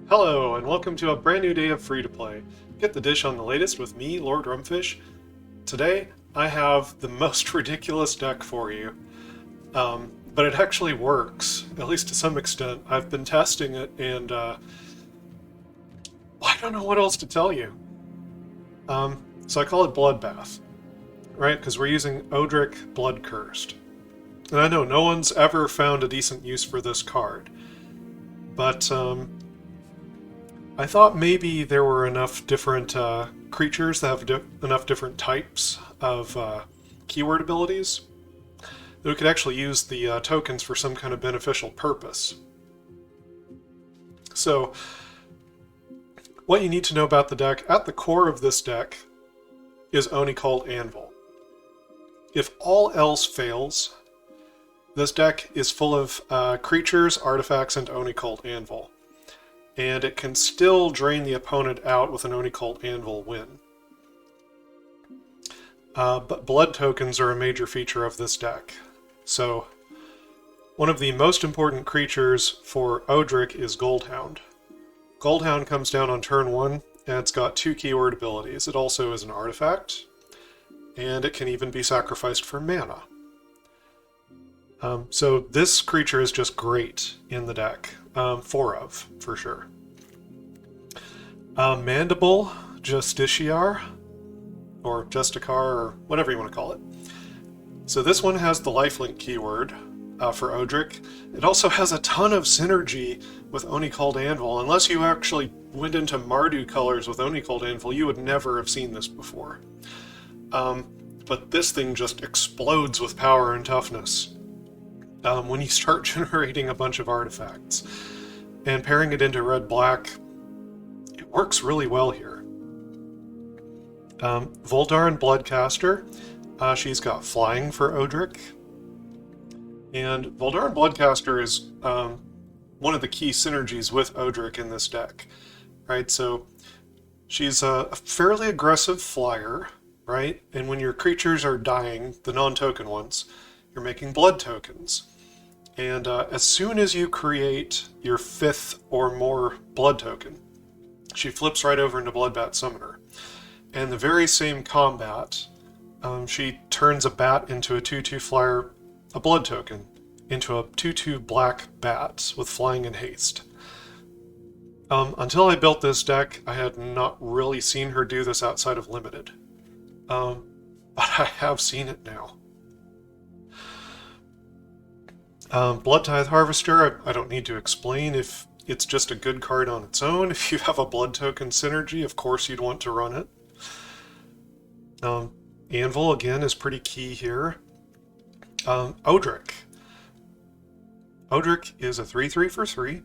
Hello, and welcome to a brand new day of free-to-play. Get the dish on the latest with me, Lord Rumfish. Today, I have the most ridiculous deck for you. But it actually works, at least to some extent. I've been testing it, and I don't know what else to tell you. So I call it Bloodbath, right? Because we're using Odric Blood Cursed. And I know no one's ever found a decent use for this card. But, I thought maybe there were enough different creatures that have enough different types of keyword abilities that we could actually use the tokens for some kind of beneficial purpose. So, what you need to know about the deck, at the core of this deck is Oni-Cult Anvil. If all else fails, this deck is full of creatures, artifacts, and Oni-Cult Anvil. And it can still drain the opponent out with an Oni-Cult Anvil win. But blood tokens are a major feature of this deck. So, one of the most important creatures for Odric is Goldhound. Goldhound comes down on turn 1, and it's got 2 keyword abilities. It also is an artifact, and it can even be sacrificed for mana. So this creature is just great in the deck. 4 of, for sure. Mandible Justiciar, or Justicar, or whatever you want to call it. So this one has the lifelink keyword for Odric. It also has a ton of synergy with Oni-Cult Anvil. Unless you actually went into Mardu colors with Oni-Cult Anvil, you would never have seen this before. But this thing just explodes with power and toughness when you start generating a bunch of artifacts. And pairing it into red-black, it works really well here. Voldaren Bloodcaster, she's got flying for Odric. And Voldaren Bloodcaster is one of the key synergies with Odric in this deck. Right, so she's a fairly aggressive flyer, right? And when your creatures are dying, the non-token ones, you're making blood tokens. And as soon as you create your 5th or more blood token, she flips right over into Bloodbath Summoner. And the very same combat, she turns a bat into a 2/2 flyer, a blood token, into a 2/2 black bat with flying and haste. Until I built this deck, I had not really seen her do this outside of Limited. But I have seen it now. Bloodtithe Harvester, I don't need to explain. If it's just a good card on its own, if you have a blood token synergy, of course you'd want to run it. Anvil, again, is pretty key here. Odric. Odric is a 3/3 for 3,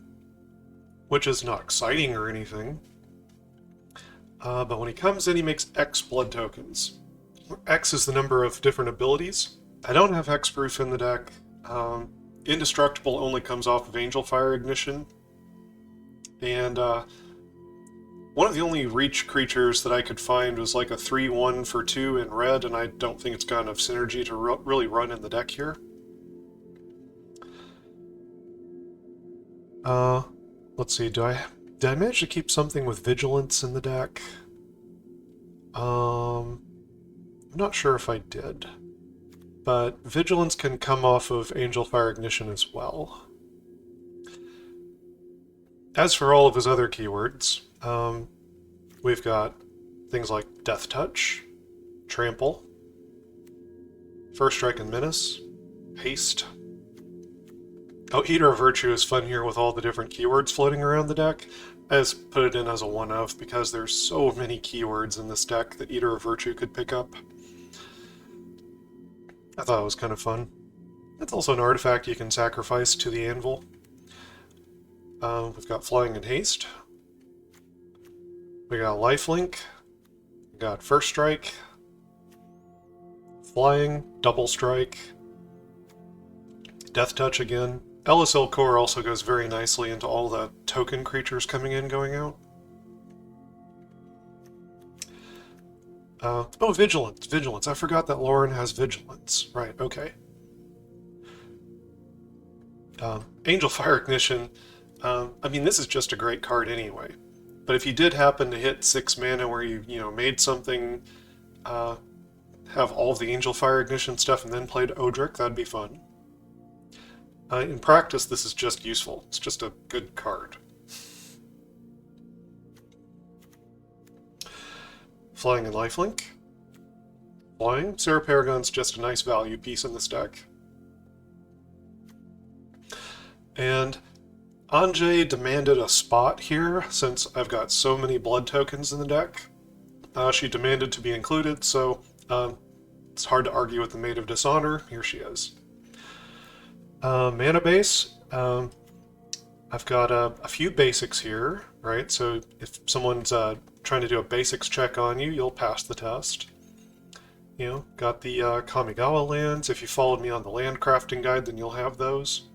which is not exciting or anything. But when he comes in, he makes X blood tokens. X is the number of different abilities. I don't have Hexproof in the deck. Indestructible only comes off of Angelfire Ignition. And one of the only reach creatures that I could find was like a 3/1 for 2 in red, and I don't think it's got enough synergy to really run in the deck here. Let's see, did I manage to keep something with Vigilance in the deck? I'm not sure if I did. But Vigilance can come off of Angelfire Ignition as well. As for all of his other keywords, we've got things like Death Touch, Trample, First Strike and Menace, Haste. Oh, Eater of Virtue is fun here with all the different keywords floating around the deck. I just put it in as a one-of because there's so many keywords in this deck that Eater of Virtue could pick up. I thought it was kind of fun. It's also an artifact you can sacrifice to the anvil. We've got Flying and Haste. We got Lifelink. We got First Strike. Flying, Double Strike. Death Touch again. Elas il-Kor also goes very nicely into all the token creatures coming in, going out. Oh, Vigilance. Vigilance. I forgot that Lauren has Vigilance. Right, okay. Angelfire Ignition I mean, this is just a great card anyway. But if you did happen to hit 6 mana where you made something, have all of the Angelfire Ignition stuff and then played Odric, that'd be fun. In practice, this is just useful. It's just a good card. Flying and Lifelink. Flying. Sarah Paragon's just a nice value piece in this deck. And Anje demanded a spot here, since I've got so many blood tokens in the deck. She demanded to be included, so it's hard to argue with the Maid of Dishonor. Here she is. Mana base. I've got a few basics here, right? So if someone's trying to do a basics check on you, you'll pass the test. Got the Kamigawa lands. If you followed me on the land crafting guide, then you'll have those.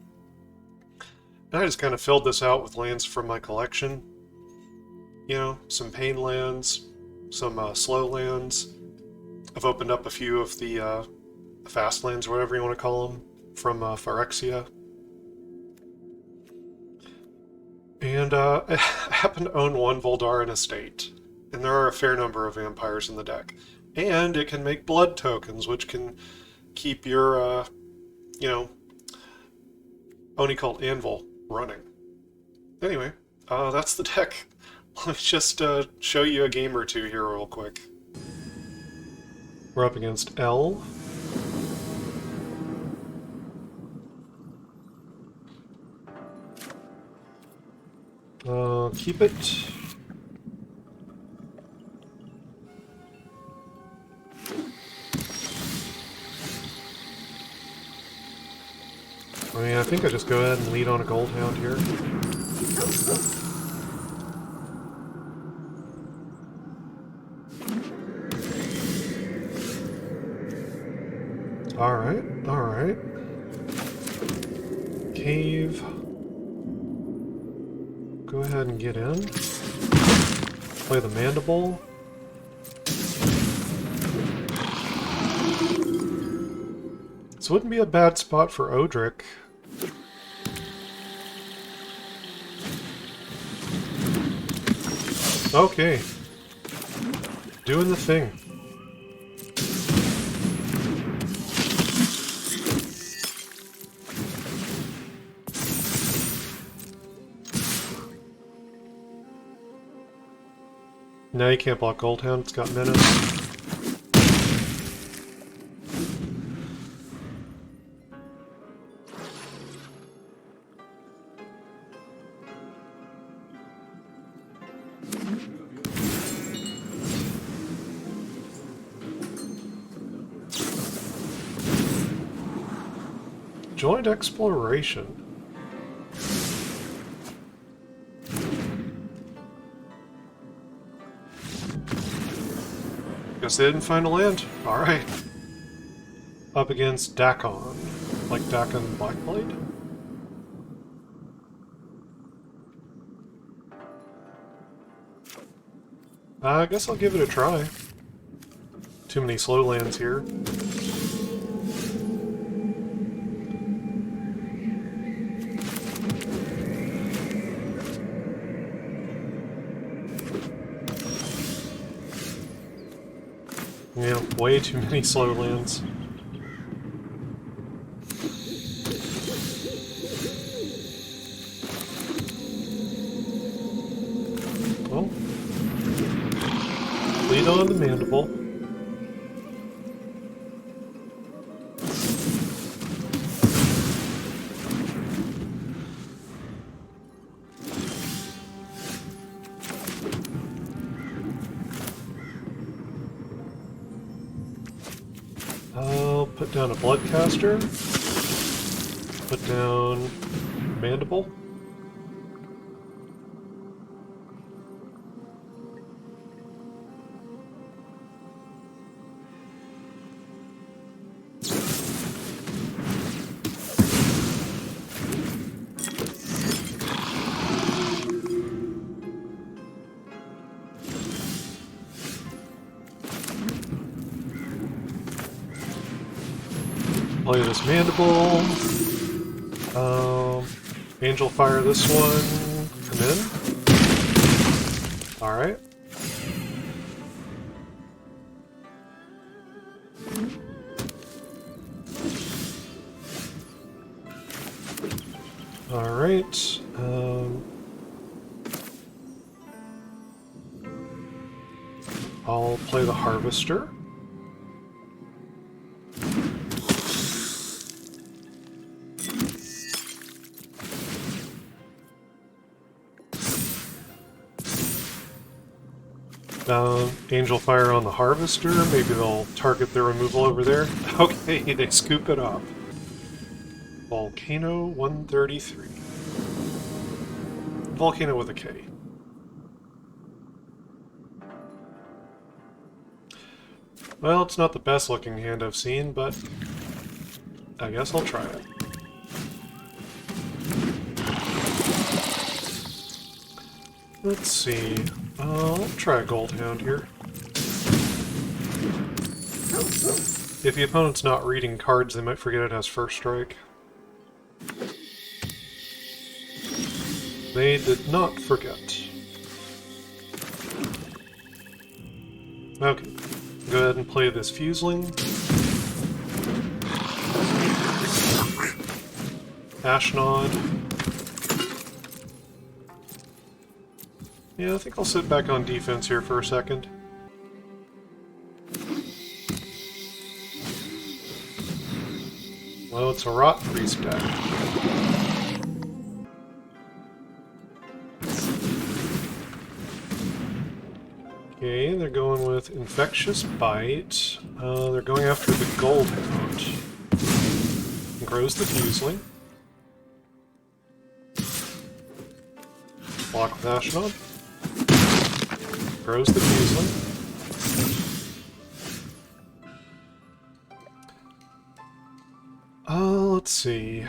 And I just kind of filled this out with lands from my collection. Some pain lands, some slow lands. I've opened up a few of the fast lands, whatever you want to call them, from Phyrexia. And I happen to own one Voldaren Estate. And there are a fair number of vampires in the deck. And it can make blood tokens, which can keep your, Oni-Cult Anvil running. Anyway, that's the deck. Let me just show you a game or two here real quick. We're up against L. Keep it. I think I just go ahead and lead on a Goldhound here. Alright, alright. Cave. Go ahead and get in. Play the Mandible. This wouldn't be a bad spot for Odric. Okay. Doing the thing. Now you can't block Goldhound, it's got menace. Joint exploration. Guess they didn't find a land. Alright. Up against Dakon. Like Dakon Blackblade? I guess I'll give it a try. Too many slow lands here. Yeah, way too many slow lands. Well, lead on the Mandible. Put down a Bloodcaster. Put down Mandible. Play this Mandible. Angelfire this one. Come in. Alright. Alright. I'll play the Harvester. Angelfire on the Harvester. Maybe they'll target their removal over there. Okay, they scoop it up. Volcano 133. Volcano with a K. Well, it's not the best looking hand I've seen, but I guess I'll try it. Let's see. I'll try a Goldhound here. If the opponent's not reading cards, they might forget it has first strike. They did not forget. Okay. Go ahead and play this Fuseling. Ashnod. Yeah, I think I'll sit back on defense here for a second. Well, it's a Rot Priest deck. Okay, they're going with Infectious Bite. They're going after the Goldhound. Grows the Fuseling. Block with Ashnod. Grows the Fuseling. Let's see.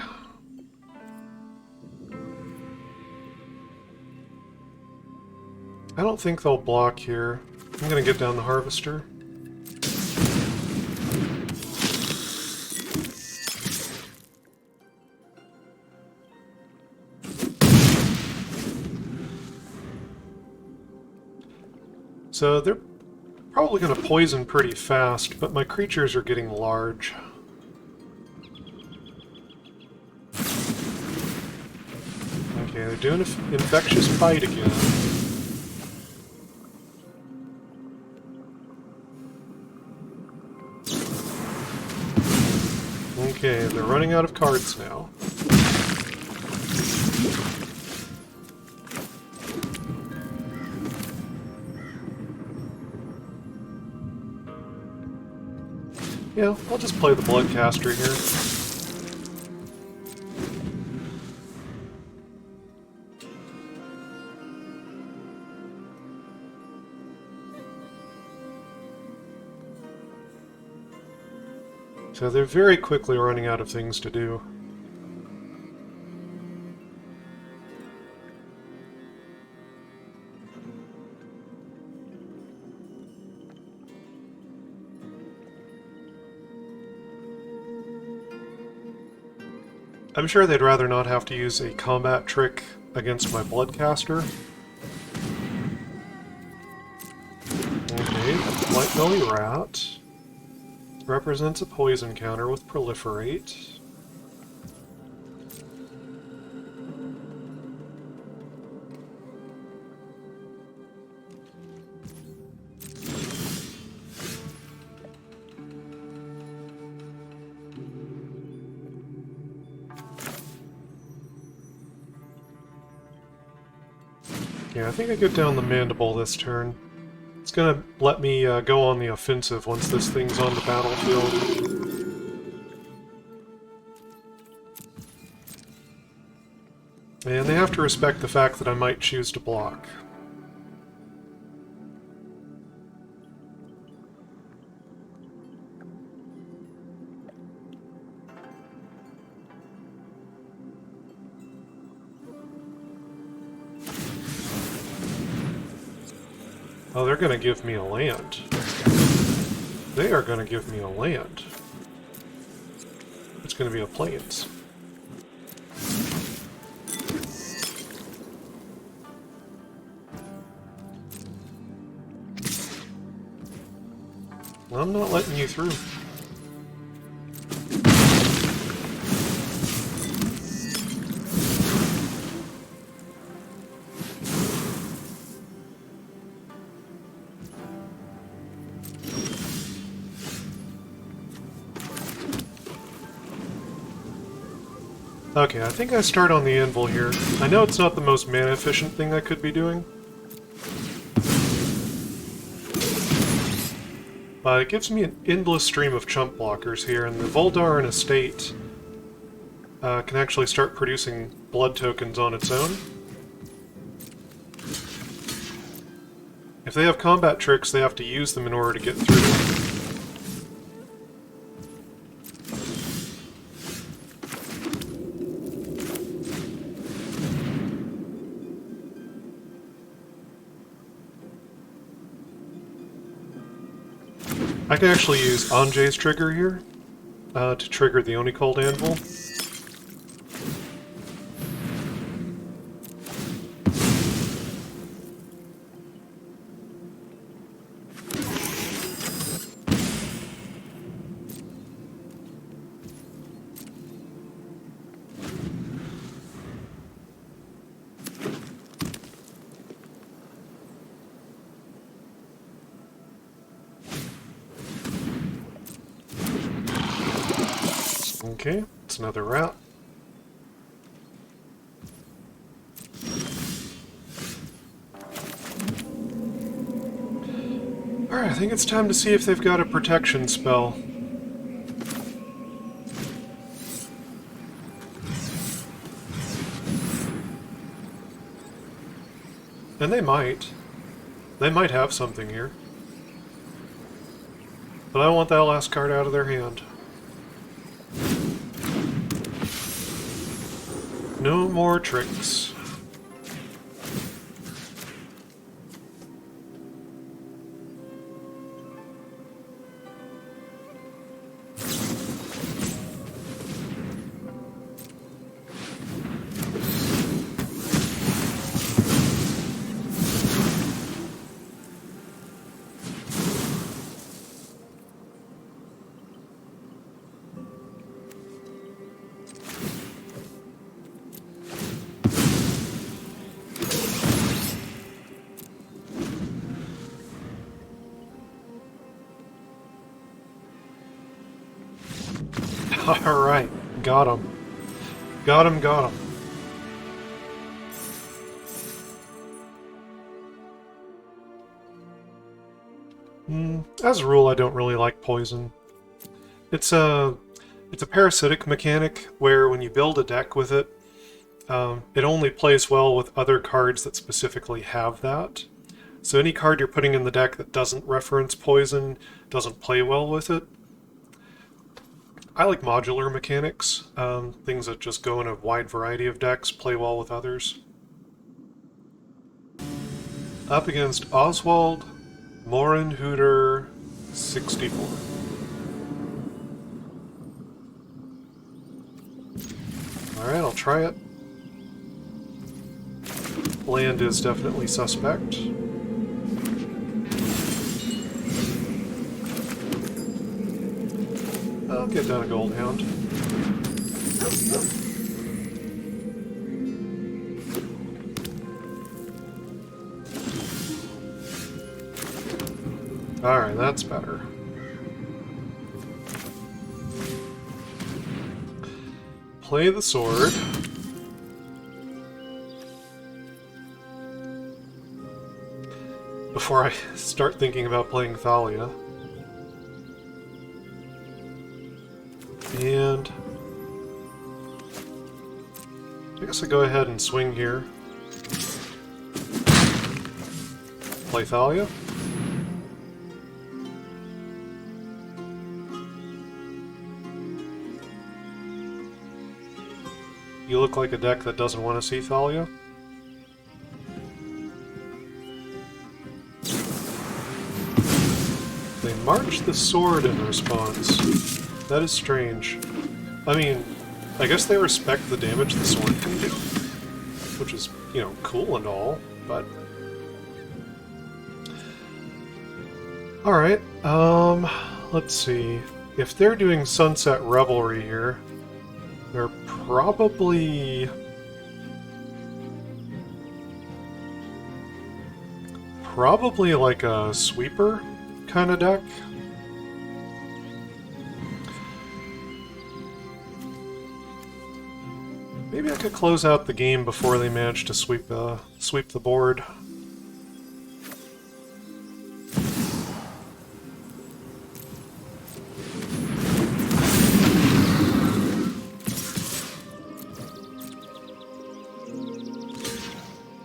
I don't think they'll block here. I'm gonna get down the Harvester. So they're probably going to poison pretty fast, but my creatures are getting large. Okay, they're doing an Infectious Bite again. Okay, they're running out of cards now. Yeah, I'll just play the Bloodcaster here. So they're very quickly running out of things to do. I'm sure they'd rather not have to use a combat trick against my Bloodcaster. Okay, Light Belly Rat. Represents a poison counter with Proliferate. Yeah, I think I get down the Mandible this turn. It's gonna let me go on the offensive once this thing's on the battlefield. And they have to respect the fact that I might choose to block. Oh, they're going to give me a land. They are going to give me a land. It's going to be a Plains. I'm not letting you through. Okay, I think I start on the anvil here. I know it's not the most mana-efficient thing I could be doing, but it gives me an endless stream of chump blockers here, and the Voldaren Estate can actually start producing blood tokens on its own. If they have combat tricks, they have to use them in order to get through. I can actually use Anje's trigger here to trigger the Oni-Cult Anvil. Okay, it's another rat. Alright, I think it's time to see if they've got a protection spell. And they might. They might have something here. But I want that last card out of their hand. No more tricks. Alright, got him. Got him, got him. As a rule, I don't really like poison. It's a parasitic mechanic where when you build a deck with it, it only plays well with other cards that specifically have that. So any card you're putting in the deck that doesn't reference poison doesn't play well with it. I like modular mechanics, things that just go in a wide variety of decks, play well with others. Up against Oswald, Morinhooter, 64. Alright, I'll try it. Land is definitely suspect. I'll get down a Goldhound. Alright, that's better. Play the sword. Before I start thinking about playing Thalia. And I guess I go ahead and swing here. Play Thalia. You look like a deck that doesn't want to see Thalia. They march the sword in response. That is strange. I mean, I guess they respect the damage the sword can do, which is, you know, cool and all, but... Alright, let's see. If they're doing Sunset Revelry here, they're probably like a sweeper kind of deck. Maybe I could close out the game before they manage to sweep the board.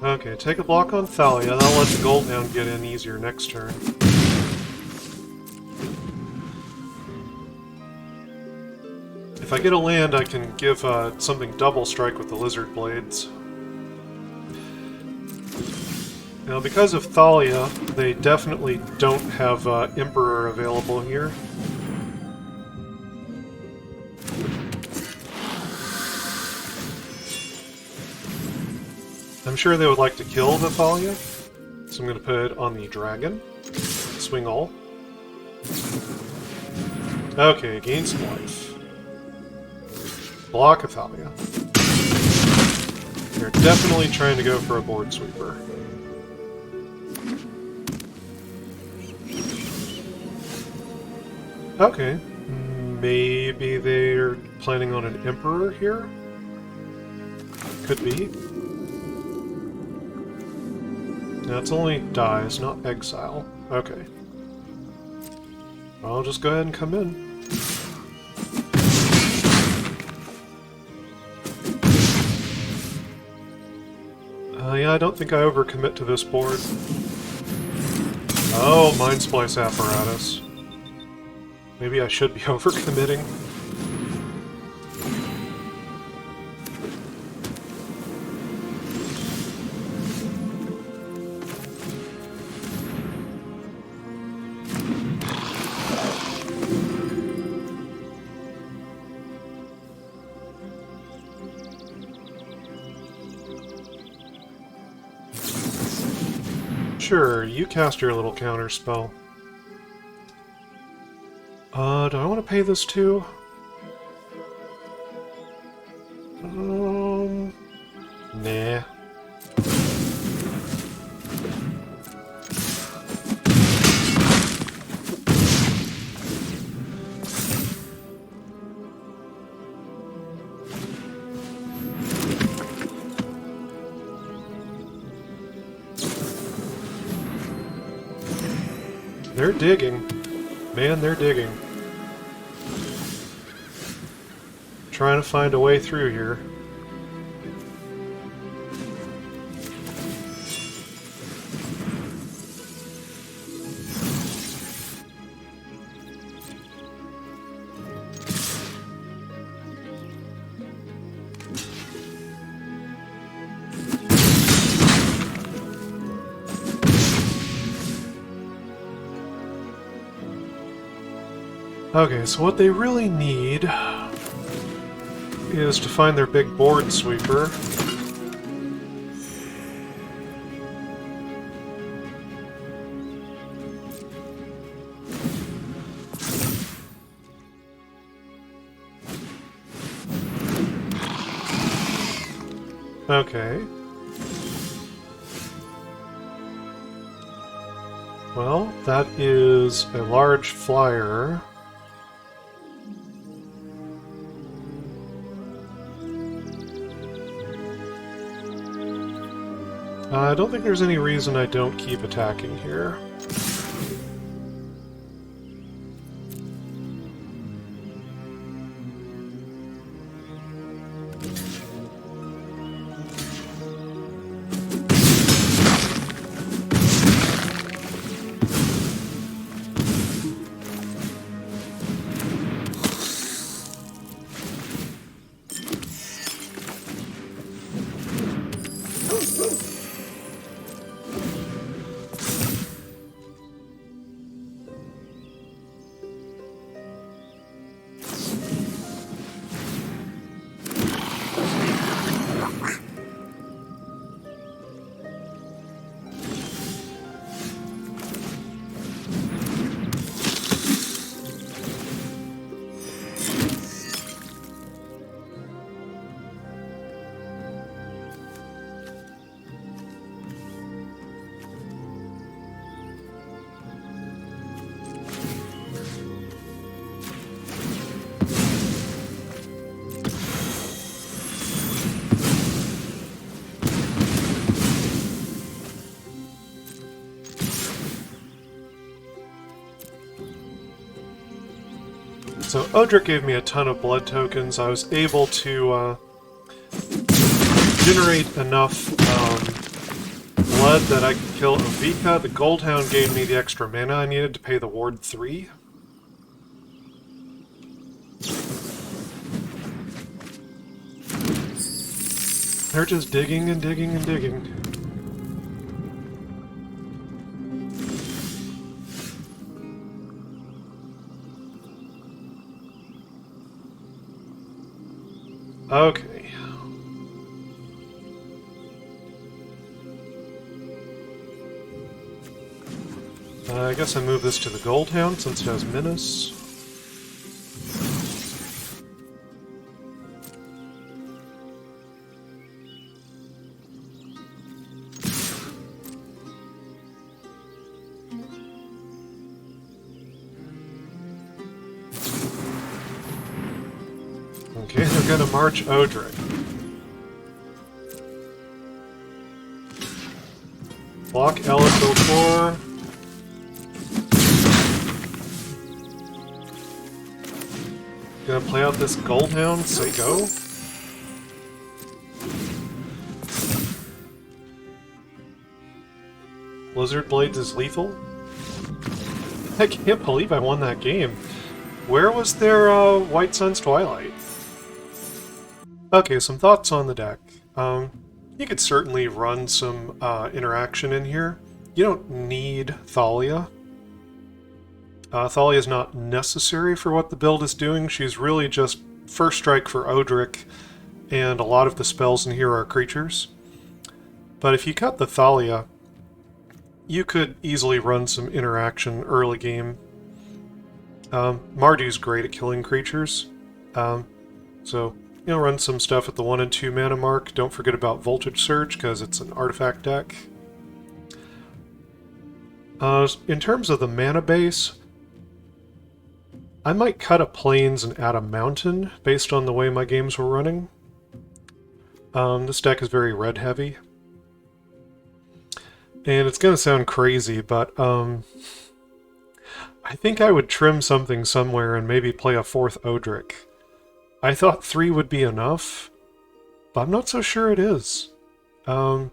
Okay, take a block on Thalia. That'll let the Goldhound get in easier next turn. If I get a land, I can give something double strike with the Lizard Blades. Now, because of Thalia, they definitely don't have Emperor available here. I'm sure they would like to kill the Thalia, so I'm going to put it on the Dragon. Swing all. Okay, gain some life. Block a Thalia. They're definitely trying to go for a board sweeper. Okay, maybe they're planning on an Emperor here? Could be. That's only dies, not exile. Okay. I'll just go ahead and come in. Yeah, I don't think I overcommit to this board. Oh, Mind Splice Apparatus. Maybe I should be overcommitting. Sure, you cast your little counter spell. Do I want to pay this too? Nah. They're digging. Man, they're digging. Trying to find a way through here. Okay, so what they really need is to find their big board sweeper. Okay. Well, that is a large flyer. I don't think there's any reason I don't keep attacking here. So Odric gave me a ton of blood tokens. I was able to generate enough blood that I could kill Ovika. The Goldhound gave me the extra mana I needed to pay the Ward 3. They're just digging and digging and digging. Okay. I guess I move this to the Goldhound since it has Menace. Okay, they're gonna march Odric. Block Elas il-Kor. Gonna play out this Goldhound, say go. Blizzard Blades is lethal? I can't believe I won that game. Where was their White Sun's Twilight? Okay, some thoughts on the deck. You could certainly run some interaction in here. You don't need Thalia. Thalia is not necessary for what the build is doing. She's really just first strike for Odric, and a lot of the spells in here are creatures. But if you cut the Thalia, you could easily run some interaction early game. Mardu's great at killing creatures, so you know, run some stuff at the 1 and 2 mana mark. Don't forget about Voltage Surge, because it's an artifact deck. In terms of the mana base, I might cut a Plains and add a Mountain, based on the way my games were running. This deck is very red-heavy. And it's going to sound crazy, but I think I would trim something somewhere and maybe play a 4th Odric. I thought 3 would be enough, but I'm not so sure it is. Once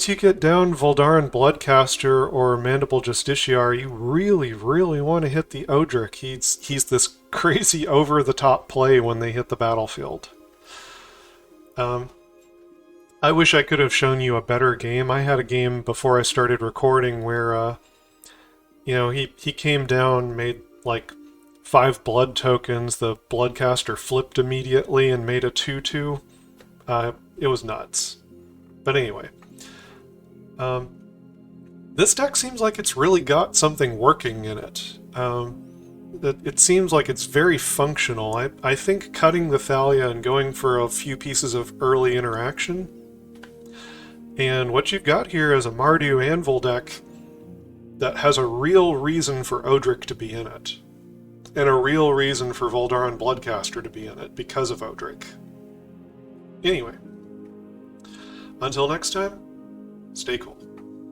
you get down Voldaren Bloodcaster or Mandible Justiciar, you really, really want to hit the Odric. He's this crazy over-the-top play when they hit the battlefield. I wish I could have shown you a better game. I had a game before I started recording where, you know, he came down, made like 5 blood tokens, the Bloodcaster flipped immediately and made a 2/2. It was nuts. But anyway. This deck seems like it's really got something working in it. It seems like it's very functional. I think cutting the Thalia and going for a few pieces of early interaction. And what you've got here is a Mardu Anvil deck that has a real reason for Odric to be in it. And a real reason for Voldaren Bloodcaster to be in it, because of Odric. Anyway. Until next time, stay cool.